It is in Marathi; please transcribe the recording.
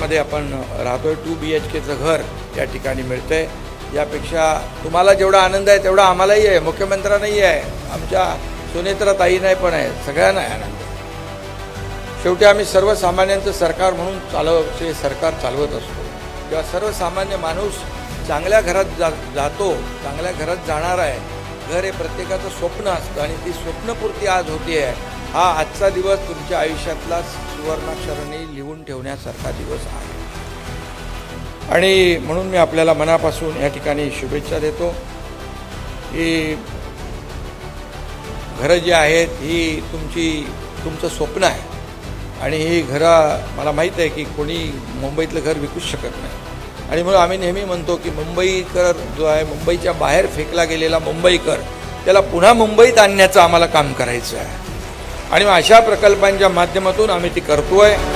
शहरामध्ये आपण राहतोय. 2 BHKचं घर या ठिकाणी मिळतंय. यापेक्षा तुम्हाला जेवढा आनंद आहे तेवढा आम्हालाही आहे, मुख्यमंत्र्यांनाही आहे, आमच्या सुनेत्रा ताईंनाही पण आहे, सगळ्यांना आहे आनंद. शेवटी आम्ही सर्वसामान्यांचं सरकार म्हणून सरकार चालवत असतो. तेव्हा सर्वसामान्य माणूस चांगल्या घरात जातो, चांगल्या घरात जाणार आहे. घर हे प्रत्येकाचं स्वप्न असतं आणि ती स्वप्नपूर्ती आज होती आहे. हा आजचा दिवस तुमच्या आयुष्यातला सुवर्णाक्षराने लिहून ठेवण्यासारखा दिवस आहे आणि म्हणून मी आपल्याला मनापासून या ठिकाणी शुभेच्छा देतो की घरं जी आहेत ही तुमचं स्वप्न आहे आणि ही घरं मला माहीत आहे की कोणी मुंबईतलं घर विकूच शकत नाही. आणि म्हणून आम्ही नेहमी म्हणतो की मुंबईकर जो आहे, मुंबईच्या बाहेर फेकला गेलेला मुंबईकर, त्याला पुन्हा मुंबईत आणण्याचं आम्हाला काम करायचं आहे आणि अशा प्रकल्पांच्या माध्यमातून आम्ही ती करतो आहे.